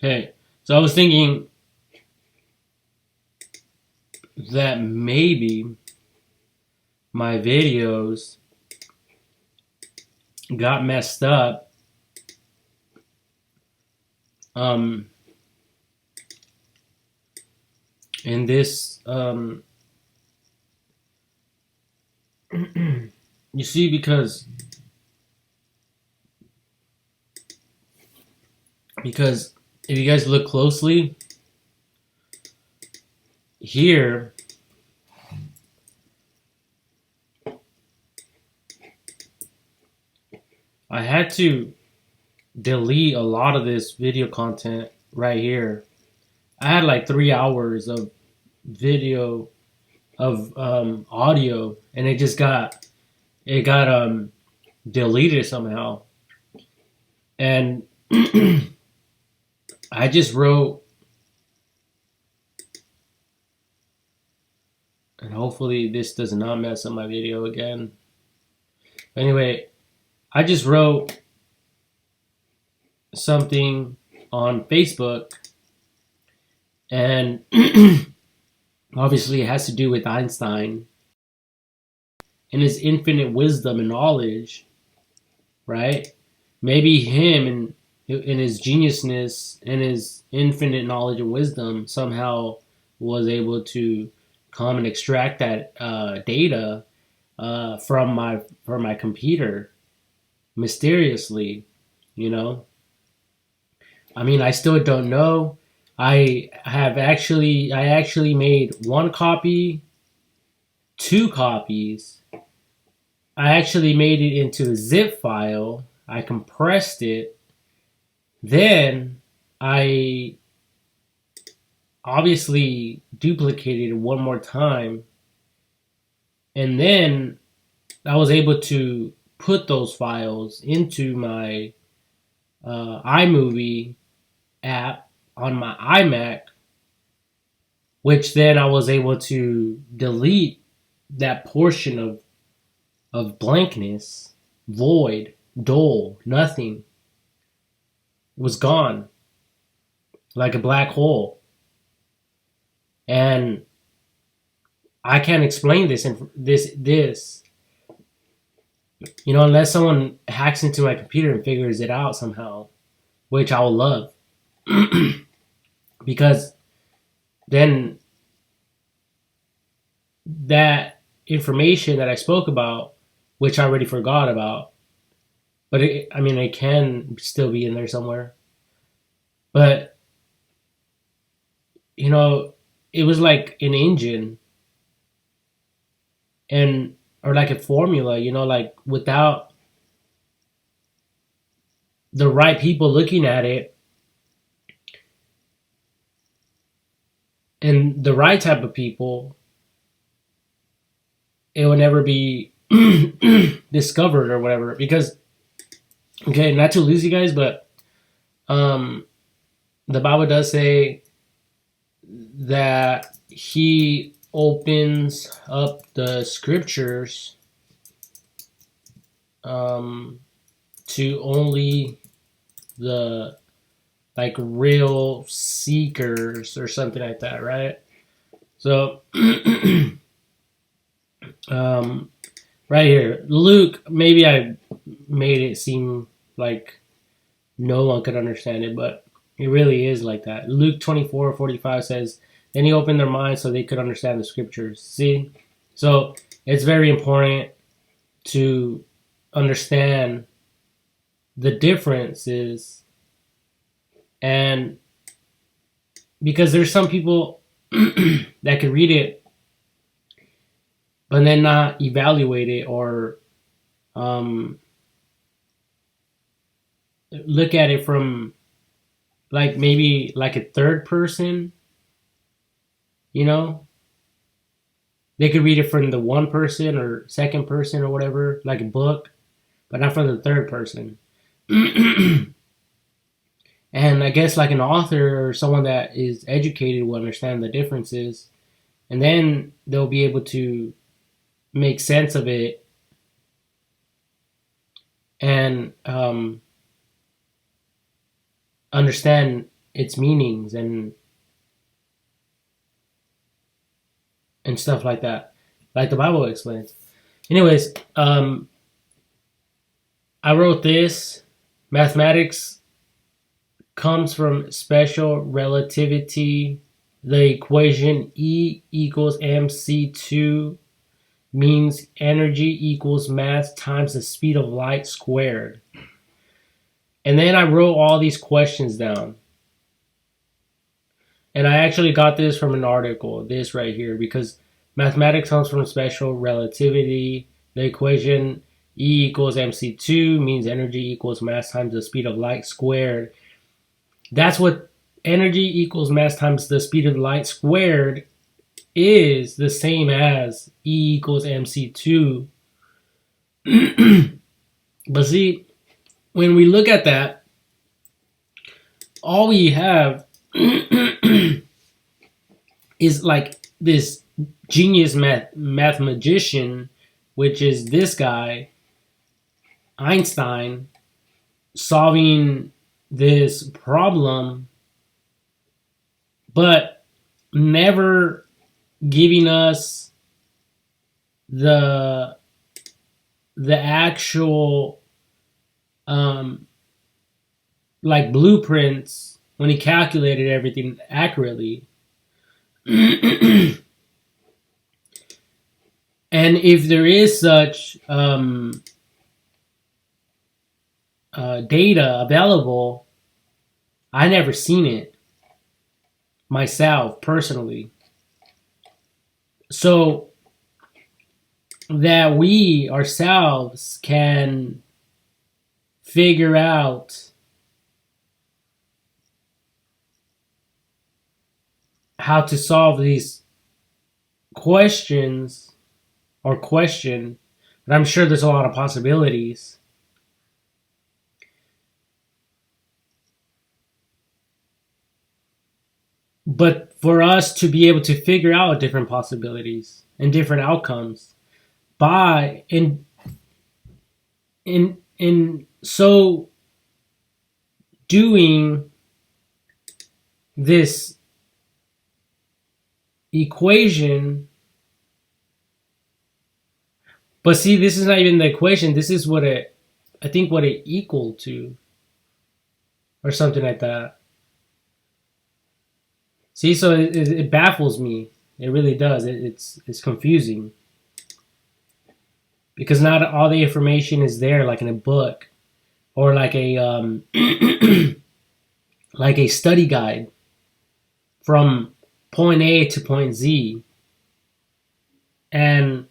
Okay, so I was thinking that maybe my videos got messed up um, in this. You see, because if you guys look closely here, I had to delete a lot of this video content right here. I had like 3 hours of video of audio, and it got deleted somehow. And I just wrote, and hopefully this does not mess up my video again. Anyway, I just wrote something on Facebook, and obviously it has to do with Einstein and his infinite wisdom and knowledge, right? Maybe him and in his geniusness and his infinite knowledge and wisdom somehow was able to come and extract that data from my computer mysteriously, you know. I mean, I still don't know. I actually made one copy, two copies. I actually made it into a zip file. I compressed it. Then I obviously duplicated it one more time. And then I was able to put those files into my iMovie app on my iMac, which then I was able to delete that portion of blankness, void, dull, nothing. It was gone, like a black hole. And I can't explain this unless someone hacks into my computer and figures it out somehow, which I will love. Because then that information that I spoke about, which I already forgot about, but it can still be in there somewhere. But, it was like an engine or like a formula, like without the right people looking at it and the right type of people, it will never be discovered or whatever. Because, okay, not to lose you guys, but the Bible does say that he opens up the scriptures to only the like real seekers or something like that, right? So right here, Luke, maybe I made it seem like no one could understand it, but it really is like that. Luke 24:45 says, then he opened their minds so they could understand the scriptures. See? So it's very important to understand the differences, and because there's some people that can read it but then not evaluate it or look at it from like maybe like a third person, they could read it from the one person or second person or whatever, like a book, but not from the third person. And I guess like an author or someone that is educated will understand the differences, and then they'll be able to make sense of it and understand its meanings and stuff like that, like the Bible explains. Anyways, I wrote this. Mathematics comes from special relativity. The equation E equals mc2 means energy equals mass times the speed of light squared. And then I wrote all these questions down. And I actually got this from an article, this right here, because mathematics comes from special relativity. The equation E equals mc2 means energy equals mass times the speed of light squared. That's what energy equals mass times the speed of light squared is, the same as E equals mc2. But see, when we look at that, all we have is like this genius mathematician, which is this guy, Einstein, solving this problem, but never giving us the actual like blueprints when he calculated everything accurately. And if there is such data available, I never seen it myself personally. So that we ourselves can figure out how to solve these questions or question, but I'm sure there's a lot of possibilities. But for us to be able to figure out different possibilities and different outcomes by in so doing this equation. But see, this is not even the equation. This is what I think what it equal to, or something like that. See, so it baffles me. It really does. It's confusing because not all the information is there, like in a book or like a like a study guide from point A to point Z. And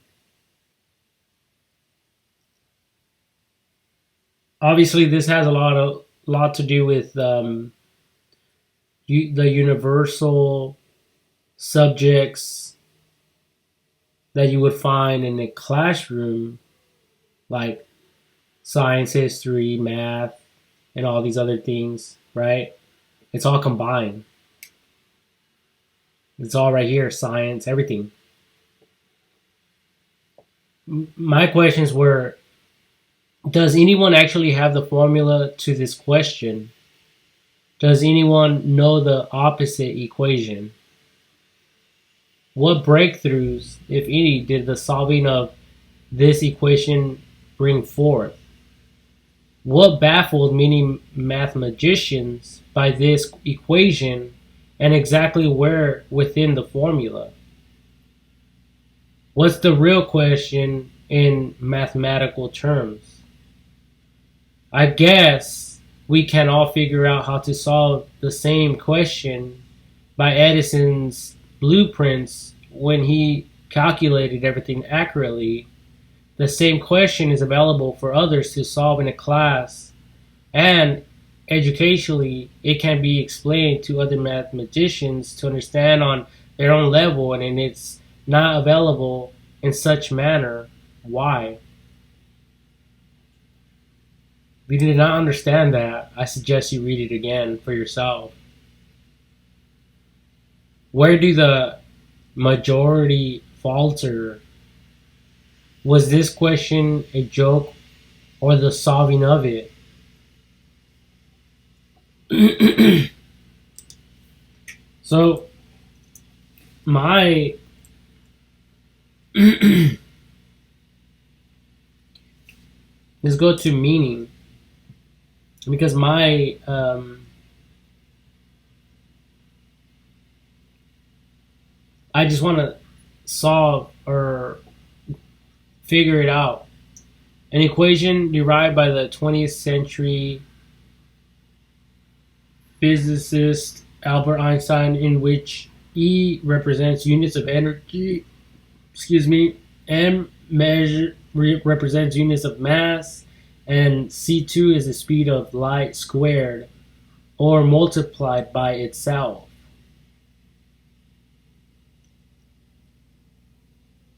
obviously, this has a lot to do with the universal subjects that you would find in a classroom, like science, history, math, and all these other things, right? It's all combined. It's all right here, science, everything. My questions were, does anyone actually have the formula to this question? Does anyone know the opposite equation? What breakthroughs, if any, did the solving of this equation bring forth? What baffled many mathematicians by this equation, and exactly where within the formula? What's the real question in mathematical terms? I guess we can all figure out how to solve the same question by Edison's blueprints when he calculated everything accurately. The same question is available for others to solve in a class, and educationally it can be explained to other mathematicians to understand on their own level, and it's not available in such manner. Why? If you did not understand that, I suggest you read it again for yourself. Where do the majority falter? Was this question a joke or the solving of it? So my let's go to meaning, because my I just want to solve or figure it out. An equation derived by the 20th century physicist Albert Einstein, in which E represents units of energy, M represents units of mass, and C2 is the speed of light squared or multiplied by itself.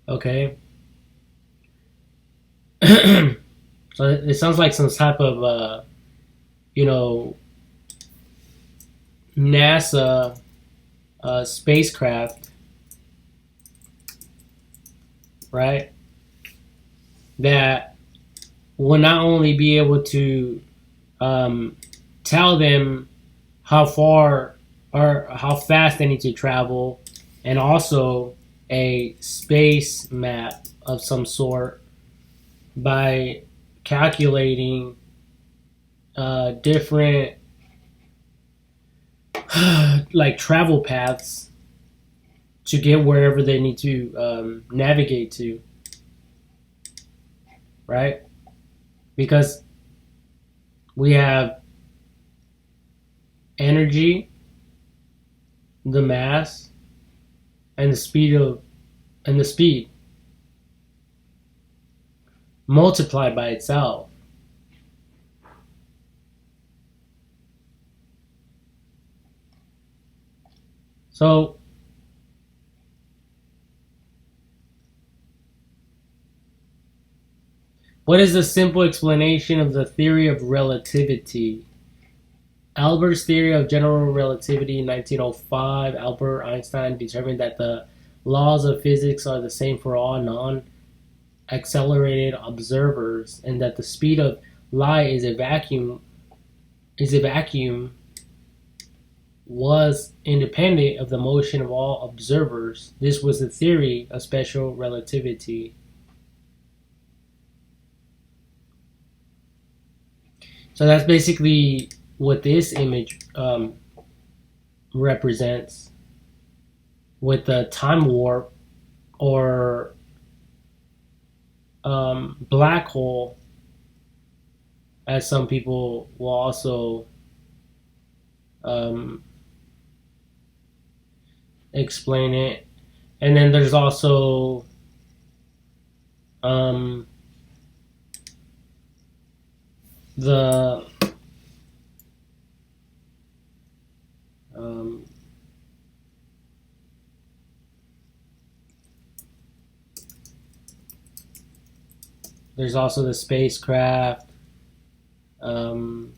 Okay. So it sounds like some type of, NASA spacecraft, right? That will not only be able to tell them how far or how fast they need to travel, and also a space map of some sort by calculating different like travel paths to get wherever they need to navigate to, right? Because we have energy, the mass, and the speed multiplied by itself. So what is the simple explanation of the theory of relativity? Albert's theory of general relativity in 1905, Albert Einstein determined that the laws of physics are the same for all non-accelerated observers, and that the speed of light is a vacuum was independent of the motion of all observers. This was the theory of special relativity. So that's basically what this image represents, with the time warp or black hole, as some people will also um, explain it. And then there's also the there's also the spacecraft. Um,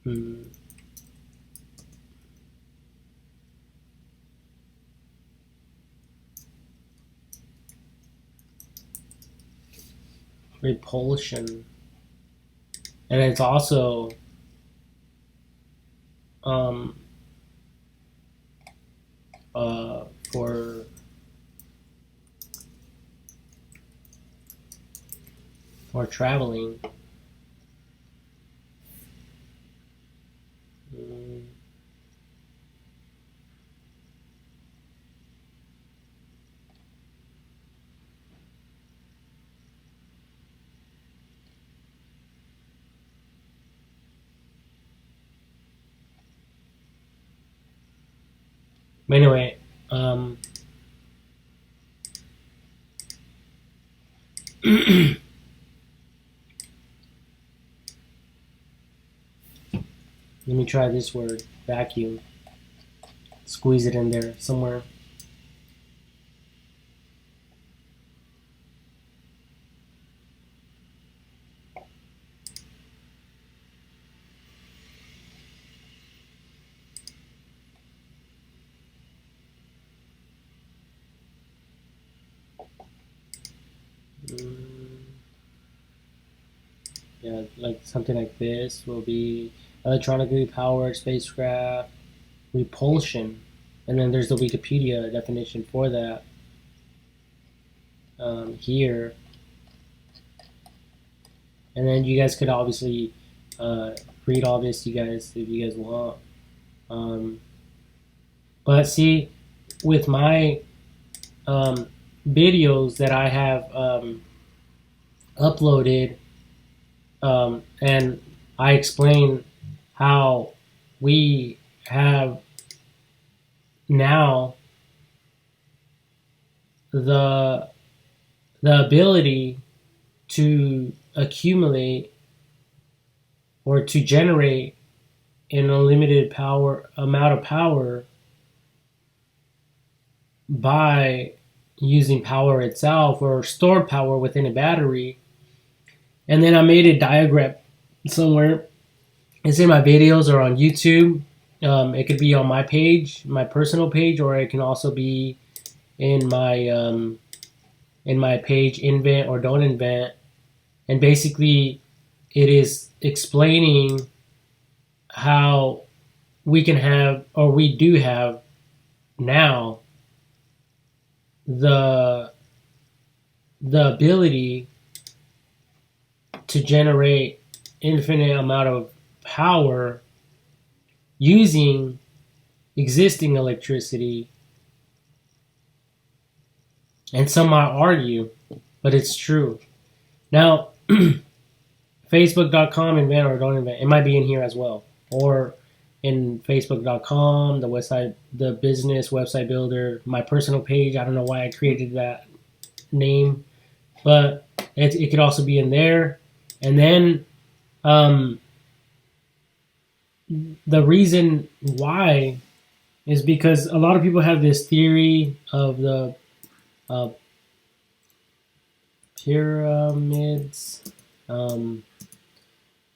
hmm, repulsion, and it's also um, for traveling. Mm, But anyway, let me try this word, vacuum. Squeeze it in there somewhere. Mm, Yeah, like something like this will be electronically powered spacecraft repulsion, and then there's the Wikipedia definition for that here, and then you guys could obviously read all this, you guys, if you guys want. Um, but see, with my videos that I have uploaded, and I explain how we have now the ability to accumulate or to generate an unlimited power amount of power by using power itself or stored power within a battery. And then I made a diagram somewhere. It's in my videos or on YouTube. It could be on my page, my personal page, or it can also be in my page, invent or don't invent. And basically, it is explaining how we can have, or we do have now, the ability to generate infinite amount of power using existing electricity. And some might argue, but it's true. Now, Facebook.com, invent or don't invent. It might be in here as well, or in Facebook.com, the website, the business website builder, my personal page. I don't know why I created that name, but it could also be in there. And then the reason why is because a lot of people have this theory of the pyramids.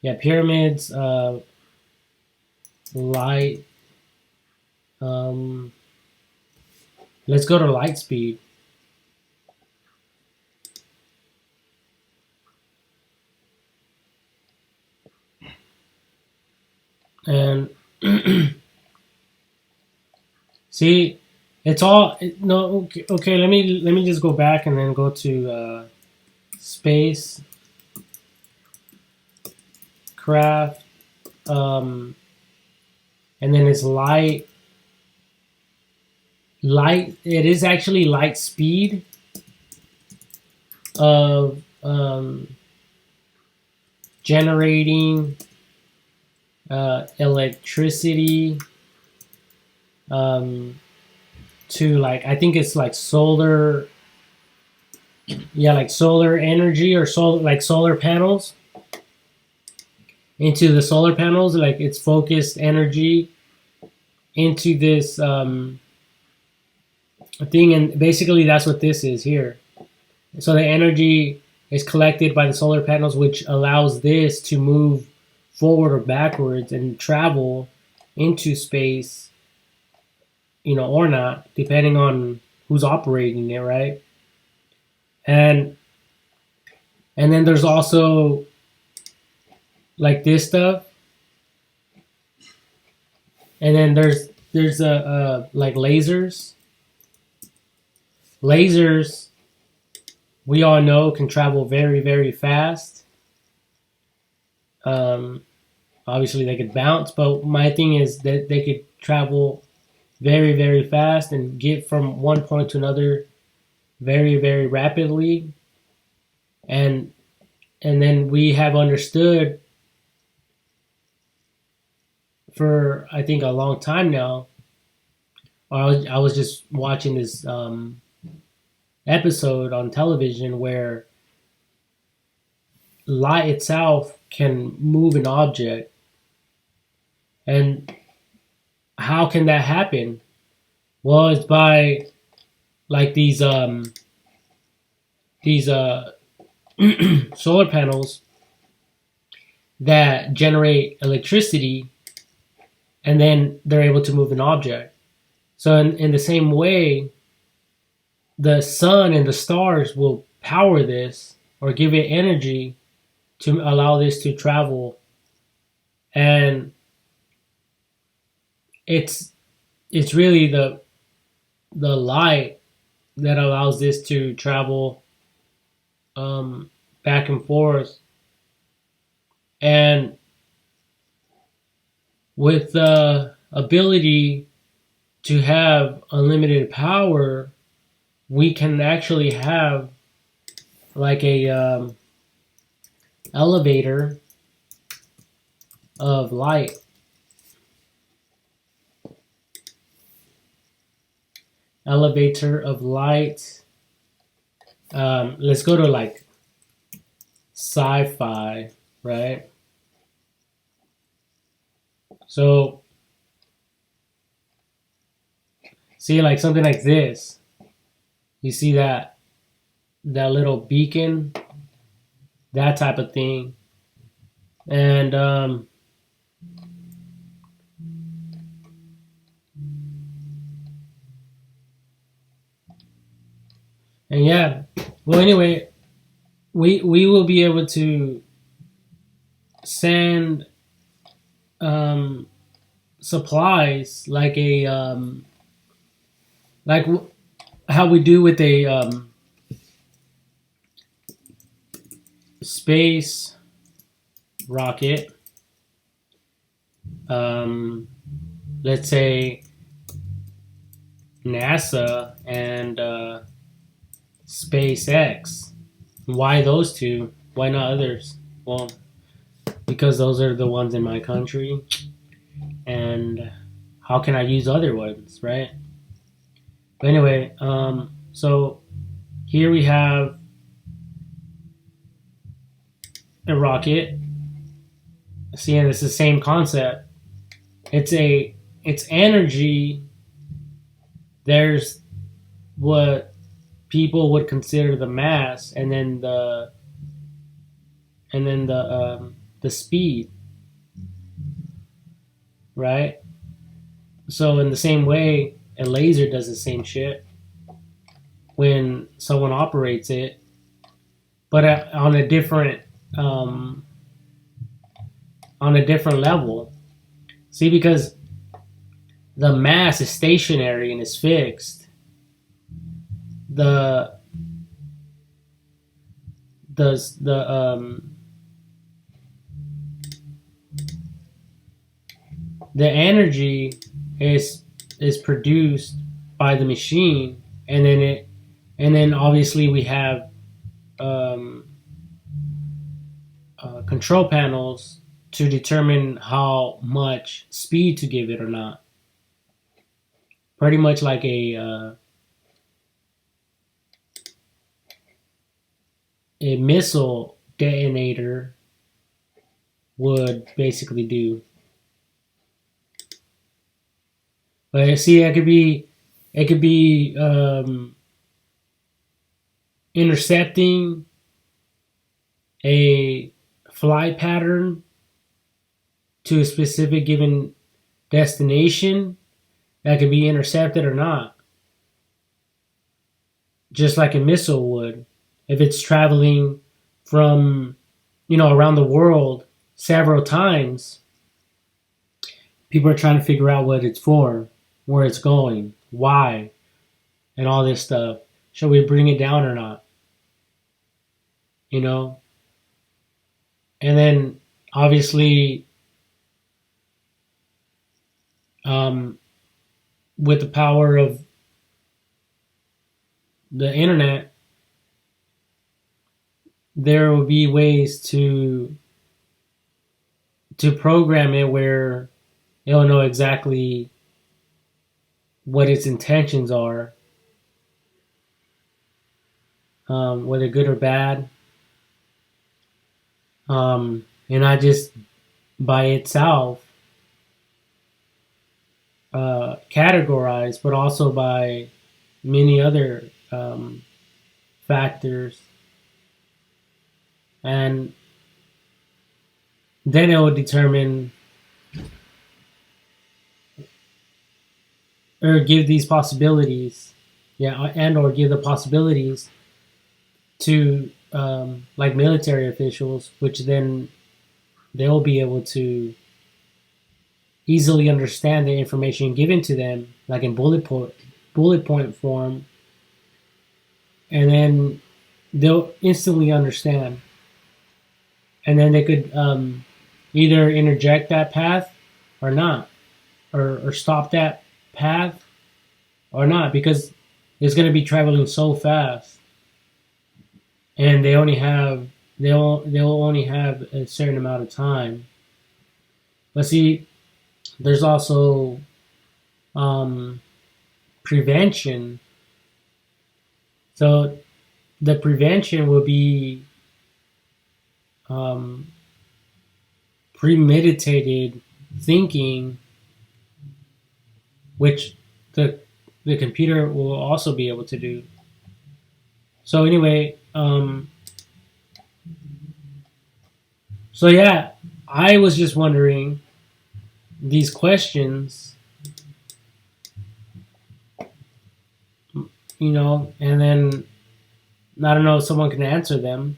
Pyramids, light. Let's go to light speed. And see, it's all no. Okay, let me just go back and then go to space craft, and then it's light. Light. It is actually light speed of generating electricity to, like, I think it's like solar, like solar energy or solar panels, into the solar panels, like it's focused energy into this thing, and basically that's what this is here. So the energy is collected by the solar panels, which allows this to move forward or backwards and travel into space, or not, depending on who's operating it, right? And then there's also like this stuff, and then there's like lasers. Lasers, we all know, can travel very, very fast. Obviously they could bounce, but my thing is that they could travel very, very fast and get from one point to another very, very rapidly. And then we have understood for, I think, a long time now. I was just watching this episode on television where light itself can move an object. And how can that happen? Well, it's by like these solar panels that generate electricity, and then they're able to move an object. So in the same way, the sun and the stars will power this or give it energy to allow this to travel, and it's really the light that allows this to travel back and forth. And with the ability to have unlimited power, we can actually have like a elevator of light. Elevator of light. Let's go to like sci-fi, right? So see, like something like this. You see that little beacon, that type of thing, and yeah. Well, anyway, we will be able to send supplies like a like how we do with a space rocket. Let's say NASA and SpaceX. Why those two? Why not others? Well, because those are the ones in my country, and how can I use other ones, right? But anyway, so here we have a rocket. See, and it's the same concept. It's energy. There's what people would consider the mass, and then the speed, right? So in the same way, a laser does the same shit when someone operates it, but on a different level. See, because the mass is stationary and is fixed. The energy is produced by the machine, and then obviously we have control panels to determine how much speed to give it or not. Pretty much like a missile detonator would basically do. But see, it could be intercepting a flight pattern to a specific given destination that could be intercepted or not, just like a missile would. If it's traveling from, around the world several times, people are trying to figure out what it's for, where it's going, why, and all this stuff. Should we bring it down or not? And then obviously, with the power of the internet, there will be ways to program it where it'll know exactly what its intentions are, whether good or bad, and not just by itself categorized, but also by many other factors. And then it will determine or give these possibilities, and or give the possibilities to like military officials, which then they'll be able to easily understand the information given to them, like in bullet point form, and then they'll instantly understand, and then they could either interject that path or not, or stop that path or not, because it's going to be traveling so fast, and they'll only have a certain amount of time. But see, there's also um, prevention. So the prevention will be um, premeditated thinking, which the computer will also be able to do. So anyway, so yeah, I was just wondering these questions, and then I don't know if someone can answer them,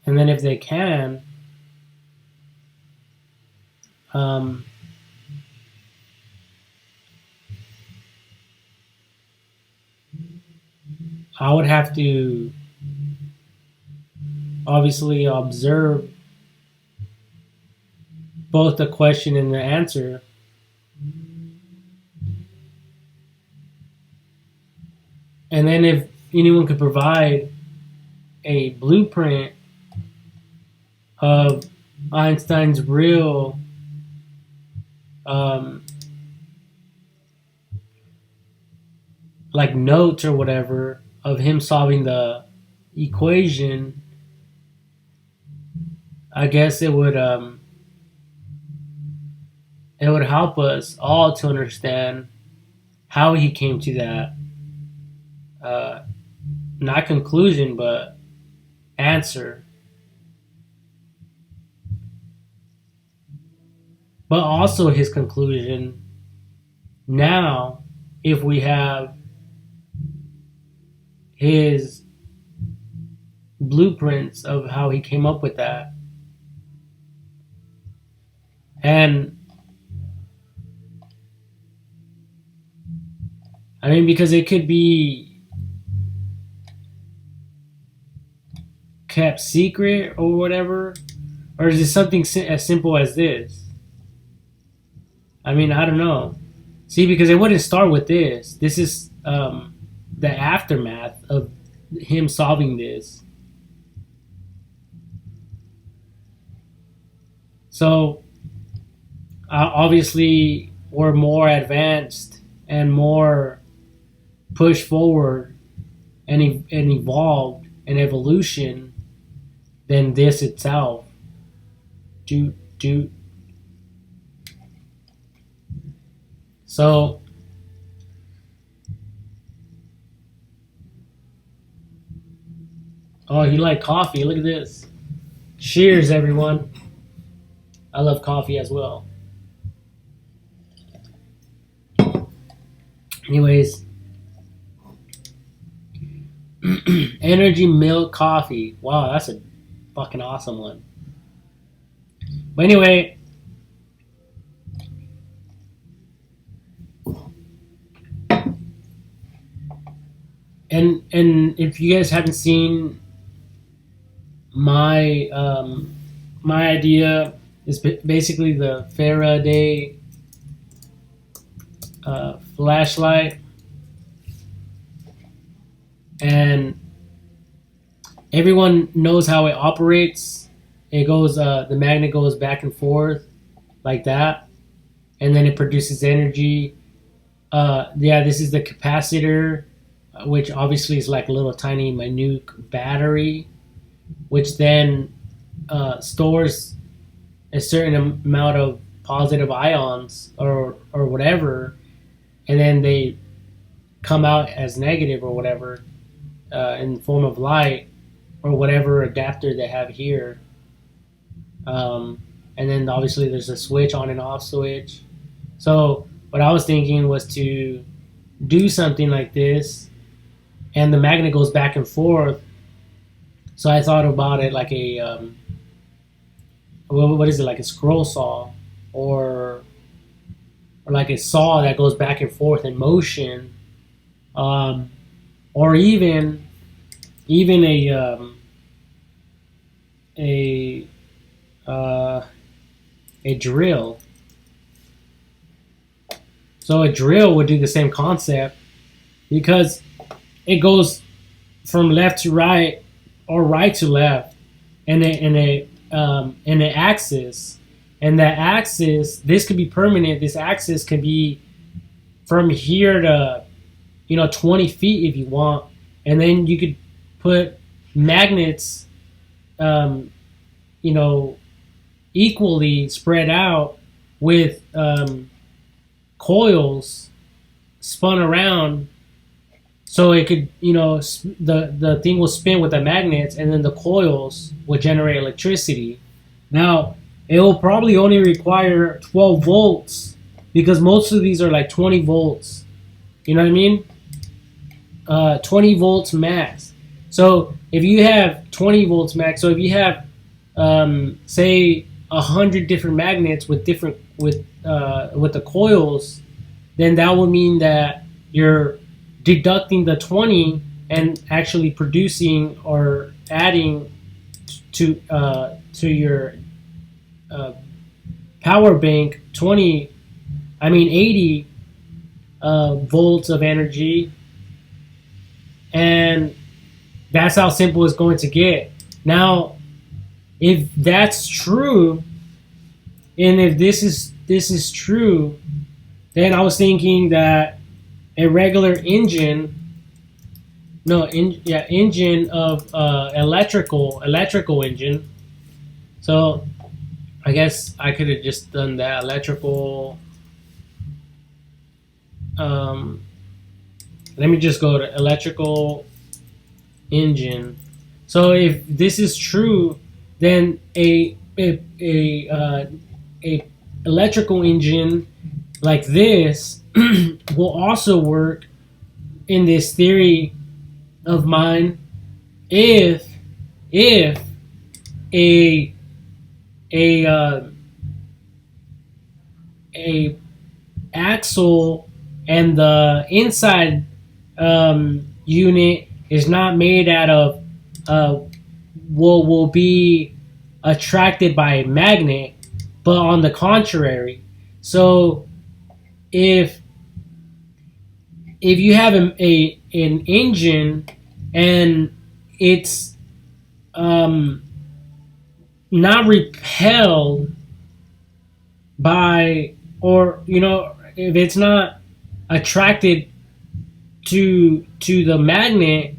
and then if they can, um, I would have to obviously observe both the question and the answer, and then if anyone could provide a blueprint of Einstein's real like notes or whatever of him solving the equation, I guess it would help us all to understand how he came to that uh, not conclusion but answer. But also his conclusion now, if we have his blueprints of how he came up with that. And I mean, because it could be kept secret or whatever, or is it something as simple as this? I mean, I don't know. See, because it wouldn't start with this. This is the aftermath of him solving this. So obviously, we're more advanced and more pushed forward and evolved in evolution than this itself. Do. So oh, you like coffee? Look at this. Cheers, everyone. I love coffee as well. Anyways, energy milk coffee. Wow, that's a fucking awesome one. But anyway, and if you guys haven't seen my idea, is basically the Faraday flashlight, and everyone knows how it operates. It goes, the magnet goes back and forth like that, and then it produces energy. Yeah, this is the capacitor, which obviously is like a little tiny minute battery, which then stores a certain amount of positive ions or whatever, and then they come out as negative or whatever in the form of light or whatever adapter they have here. And then obviously there's a switch, on and off switch. So what I was thinking was to do something like this, and the magnet goes back and forth, So I thought about it like a what is it, like a scroll saw, or like a saw that goes back and forth in motion, um, or even a uh, a drill. So a drill would do the same concept because it goes from left to right or right to left, and an axis, and that axis, this could be permanent. This axis can be from here to 20 feet if you want, and then you could put magnets, um, you know, equally spread out with coils spun around, so it could, the thing will spin with the magnets, and then the coils will generate electricity. Now, it will probably only require 12 volts because most of these are like 20 volts. You know what I mean? 20 volts max. So if you have 20 volts max, so if you have say 100 different magnets with the coils, then that would mean that you're deducting the 20 and actually producing or adding to your power bank 80 volts of energy, and that's how simple it's going to get. Now, if that's true, and if this is true, then I was thinking that a regular engine of electrical engine. So I guess I could have just done that electrical. Let me just go to electrical engine. So if this is true, then a electrical engine like this will also work in this theory of mine if a axle and the inside unit is not made out of will be attracted by a magnet, but on the contrary. So if you have an engine and it's not repelled by, or if it's not attracted to the magnet,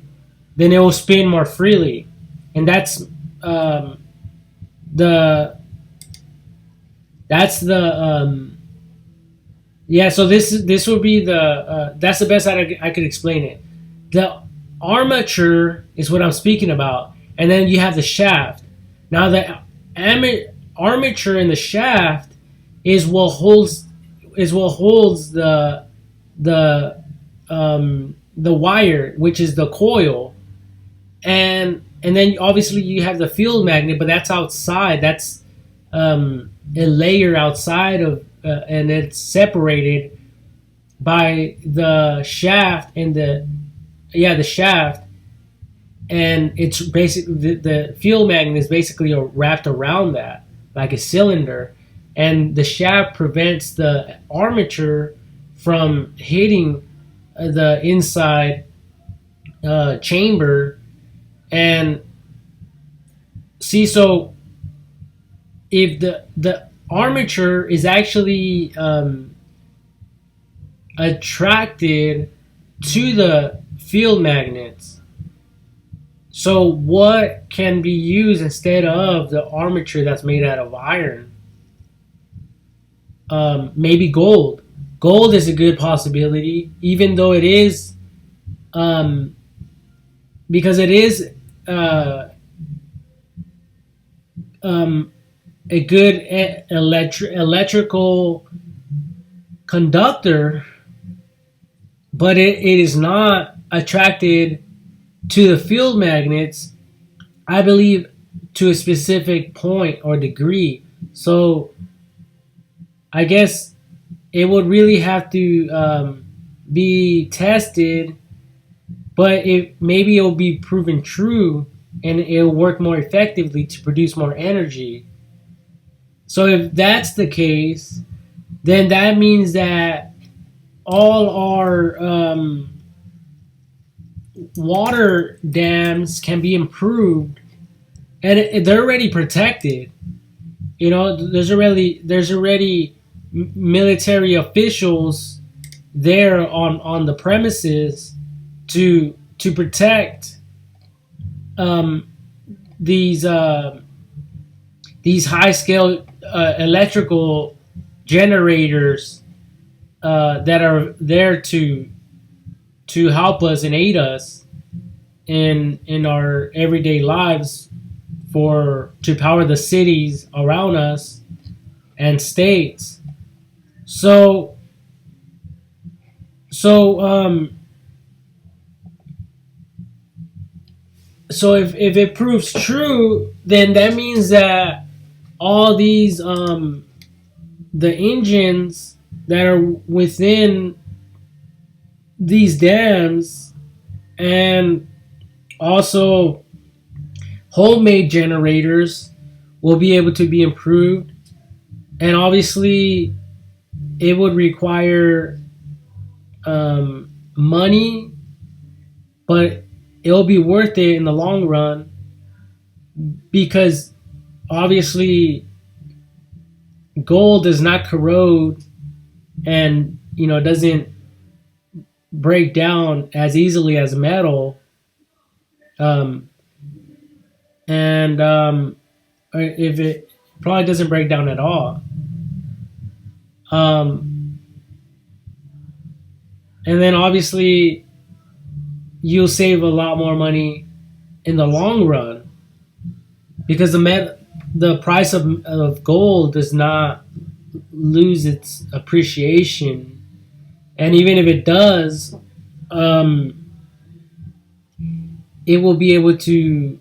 then it will spin more freely, and that's the So this would be the that's the best I could explain it. The armature is what I'm speaking about, and then you have the shaft. Now the armature in the shaft is what holds the wire, which is the coil, and then obviously you have the field magnet, but that's outside. That's a layer outside of, and it's separated by the shaft and the shaft, and it's basically the field magnet is basically wrapped around that like a cylinder, and the shaft prevents the armature from hitting the inside chamber. And see, so if the armature is actually attracted to the field magnets, so what can be used instead of the armature that's made out of iron? Maybe gold. Gold is a good possibility, even though it is, because it is a good electrical conductor, but it is not attracted to the field magnets. I believe to a specific point or degree. So I guess it would really have to be tested, but maybe it'll be proven true and it'll work more effectively to produce more energy. So if that's the case, then that means that all our water dams can be improved, and they're already protected. There's already military officials there on the premises to protect um, these high scale electrical generators that are there to help us and aid us in our everyday lives to power the cities around us and states. So so so if it proves true, then that means that all these the engines that are within these dams, and also homemade generators, will be able to be improved. And obviously it would require money, but it'll be worth it in the long run, because obviously gold does not corrode, and doesn't break down as easily as metal, um, and or if it probably doesn't break down at all. um, and then obviously you'll save a lot more money in the long run, because the price of gold does not lose its appreciation, and even if it does, um, it will be able to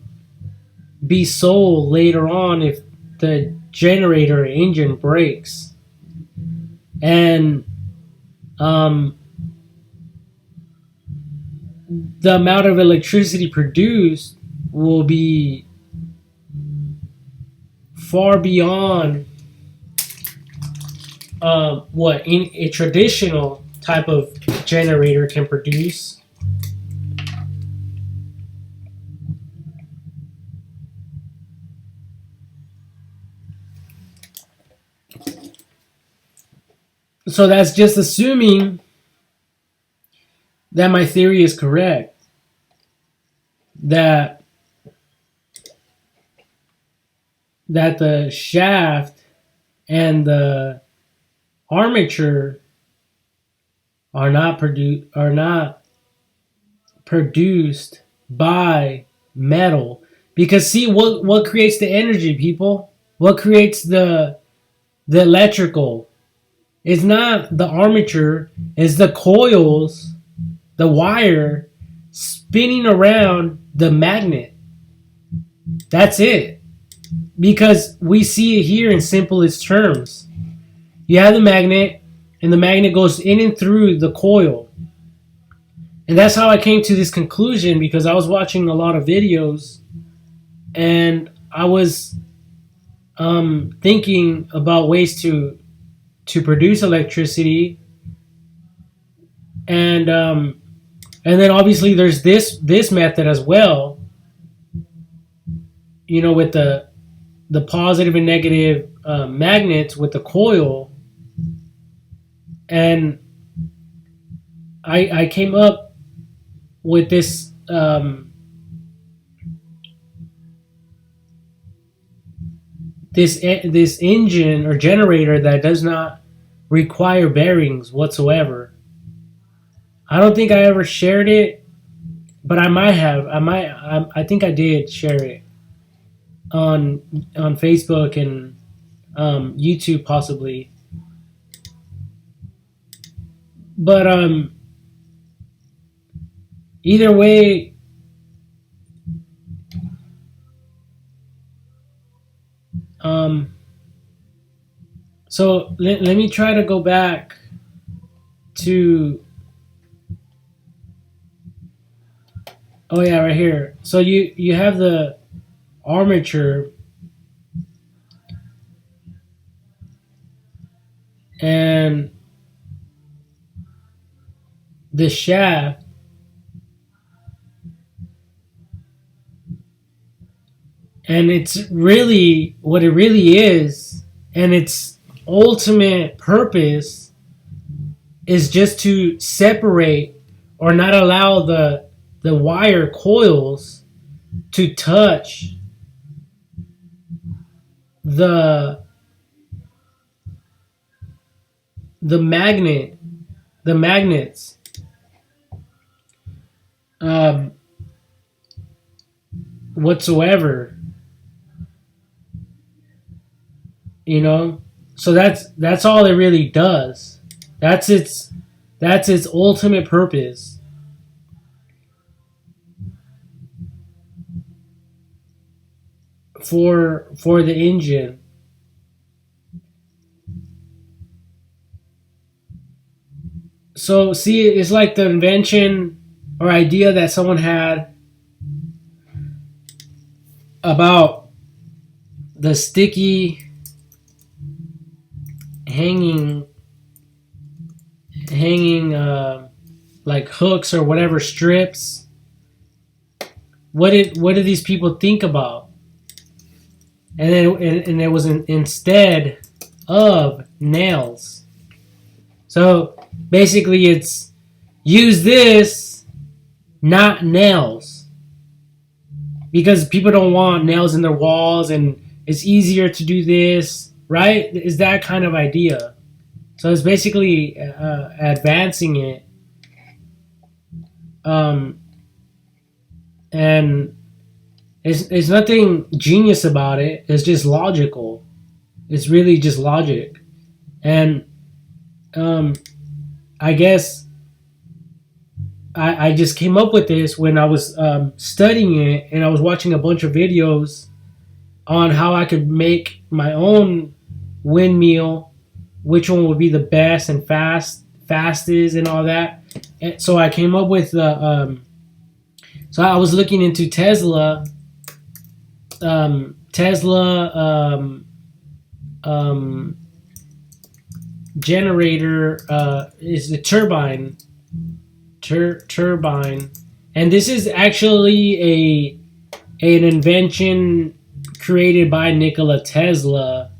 be sold later on if the generator engine breaks, and um, the amount of electricity produced will be far beyond what a traditional type of generator can produce. So that's just assuming that my theory is correct, that the shaft and the armature are not produced by metal. Because see, what creates the energy, people? What creates the electrical? It's not the armature, it's the coils, the wire spinning around the magnet. That's it. Because we see it here in simplest terms. You have the magnet, and the magnet goes in and through the coil. And that's how I came to this conclusion, because I was watching a lot of videos, and I was thinking about ways to produce electricity, and then obviously there's this method as well. With the positive and negative magnets with the coil, and I came up with this engine or generator that does not require bearings whatsoever. I don't think I ever shared it, but I might have. I think I did share it on Facebook and YouTube possibly. But either way, Um, so let me try to go back to. Oh yeah, right here. So you have the armature and the shaft, and it's really what it really is, and its ultimate purpose is just to separate or not allow the wire coils to touch the the magnet the magnets, um, whatsoever, you know. So that's all it really does. That's its ultimate purpose for the engine. So see, it's like the invention or idea that someone had about the sticky hanging like hooks or whatever strips. What did these people think about? And then and it was instead of nails. So basically, it's use this, not nails, because people don't want nails in their walls, and it's easier to do this, right? Is that kind of idea? So it's basically advancing it, um, and it's nothing genius about it. It's just logical. It's really just logic, and um, I guess I just came up with this when I was studying it, and I was watching a bunch of videos on how I could make my own windmill, which one would be the best and fastest and all that. And so I came up with so I was looking into Tesla. Tesla generator is the turbine, and this is actually an invention created by Nikola Tesla,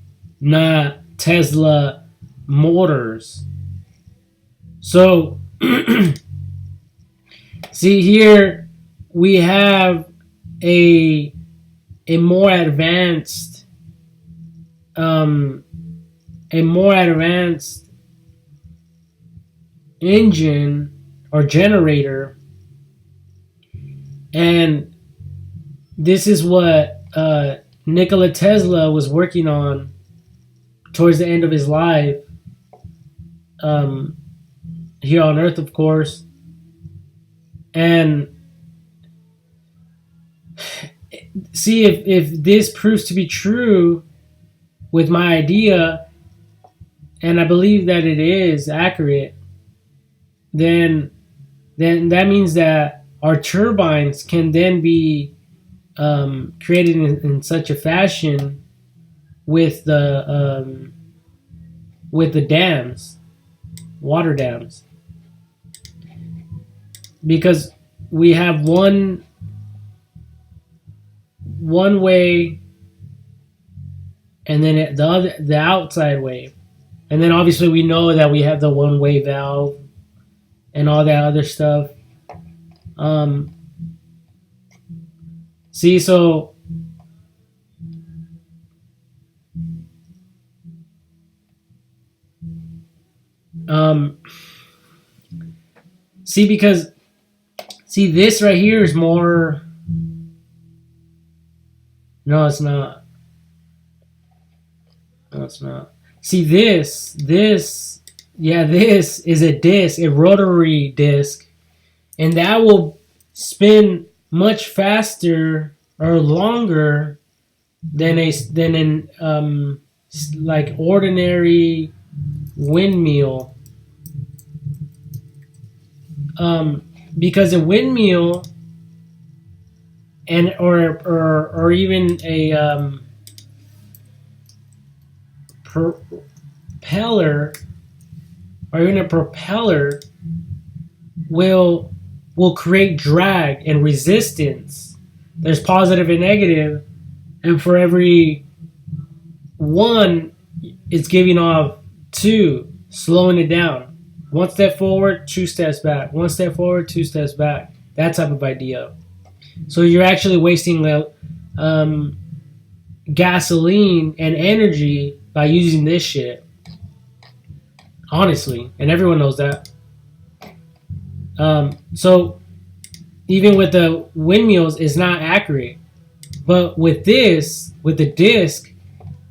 not Tesla Motors. So see here we have a more advanced engine or generator, and this is what Nikola Tesla was working on towards the end of his life, here on Earth, of course. And see, if this proves to be true with my idea, and I believe that it is accurate, then that means that our turbines can then be created in such a fashion with the dams, water dams, because we have one way, and then the outside way, and then obviously we know that we have the one way valve and all that other stuff. See, so because this right here is more. No, it's not. No, it's not. See, this is a disc, a rotary disc, and that will spin much faster or longer than like ordinary windmill. Because a windmill and or even a propeller or even a propeller will create drag and resistance. There's positive and negative, and for every one, it's giving off two, slowing it down. One step forward, two steps back. One step forward, two steps back. That type of idea. So you're actually wasting gasoline and energy by using this shit. Honestly, and everyone knows that. So even with the windmills, it's not accurate. But with this, with the disc,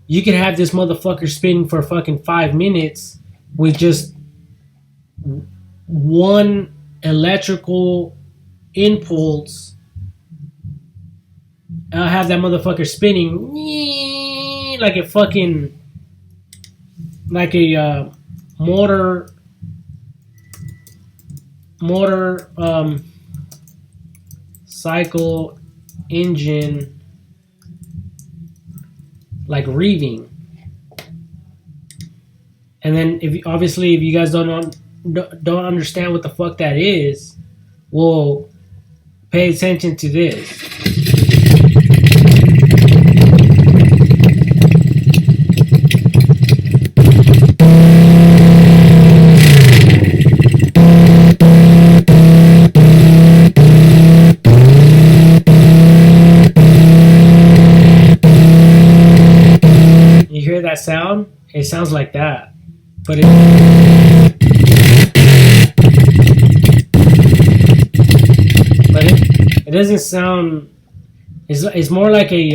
you can have this motherfucker spinning for fucking 5 minutes with just one electrical impulse. I'll have that motherfucker spinning like a fucking motor cycle engine, like revving. And then if you guys don't understand what the fuck that is, well, pay attention to this. You hear that sound? It sounds like that. But it doesn't sound. It's more like a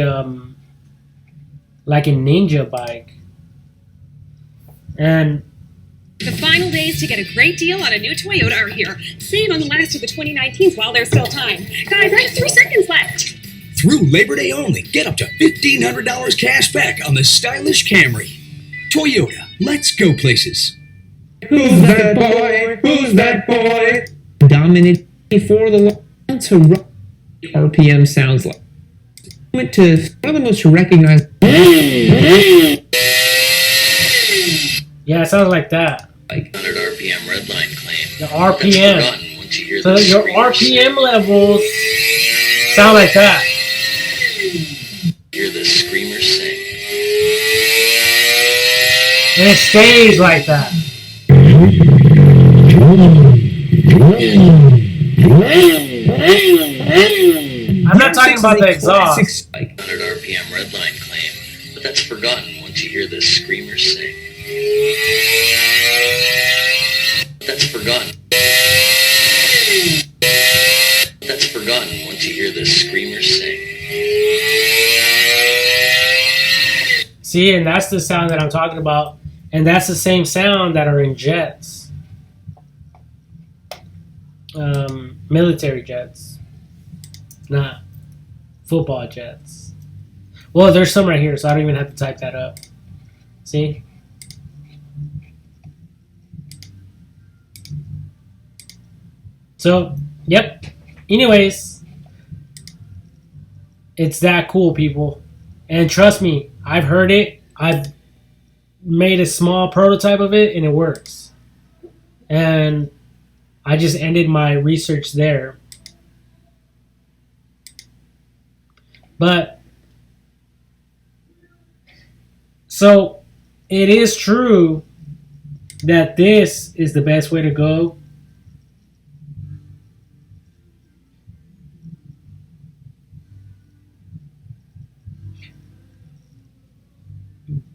ninja bike. And the final days to get a great deal on a new Toyota are here. Save on the last of the 2019s while there's still time. Guys, I have 3 seconds left. Through Labor Day only, get up to $1,500 cash back on the stylish Camry. Toyota, let's go places. Who's that boy? Who's that boy? Dominant for the line to run RPM sounds like. Went to one of the most recognized. Yeah, it sounds like that. Like 100 RPM redline claim. The RPM. Once you hear So your RPM levels sound like that. Hear the screamer sing. And it stays like that. I'm not talking about the exhaust. 100 RPM redline claim, but that's forgotten once you hear the screamer sing. That's forgotten. That's forgotten once you hear the screamer sing. See, and that's the sound that I'm talking about. And that's the same sound that are in jets. Military jets. Not football jets. Well, there's some right here, so I don't even have to type that up. See? So, yep. Anyways, it's that cool, people. And trust me, I've heard it. I've made a small prototype of it, and it works. And I just ended my research there. But, so, it is true that this is the best way to go.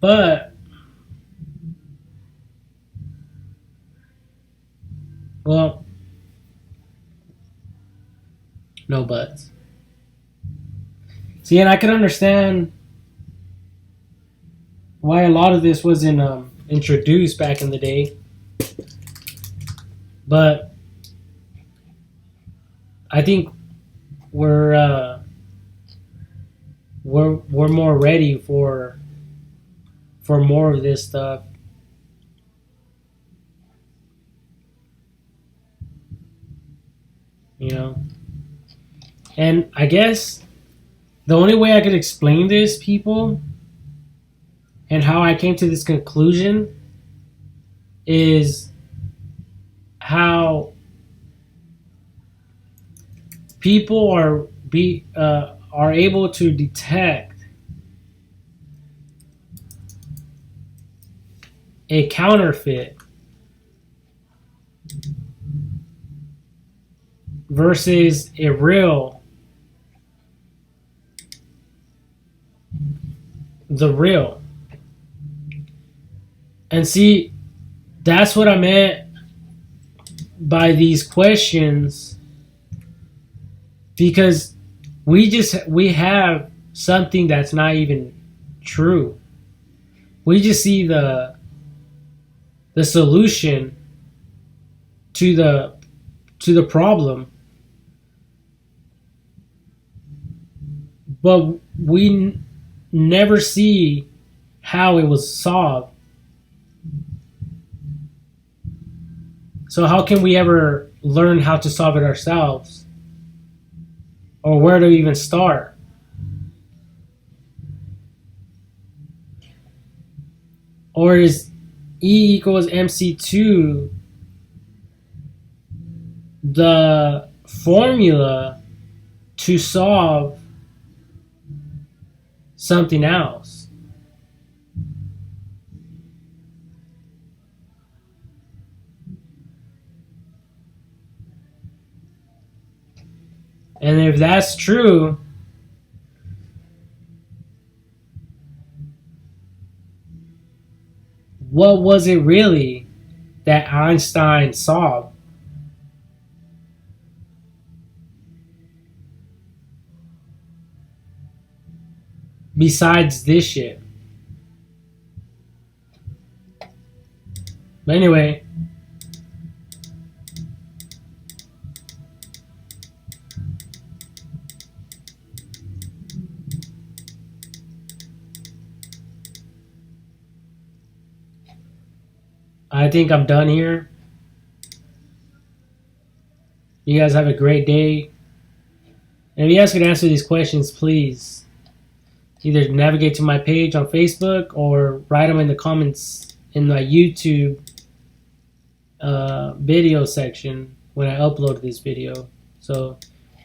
But, well, no buts. See, and I can understand why a lot of this wasn't introduced back in the day. But I think we're we're more ready for more of this stuff. You know? And I guess the only way I could explain this, people, and how I came to this conclusion is how people are able to detect a counterfeit versus the real. And see, that's what I meant by these questions, because we have something that's not even true. We just see the solution to the problem, but we never see how it was solved. So how can we ever learn how to solve it ourselves? Or where to even start? Or is E equals MC2 the formula to solve something else? And if that's true, what was it really that Einstein solved? Besides this shit. But anyway, I think I'm done here. You guys have a great day. And if you guys could answer these questions, please either navigate to my page on Facebook or write them in the comments in my YouTube video section when I upload this video. So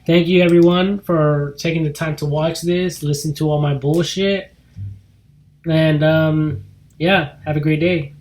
thank you everyone for taking the time to watch this, listen to all my bullshit, and yeah, have a great day.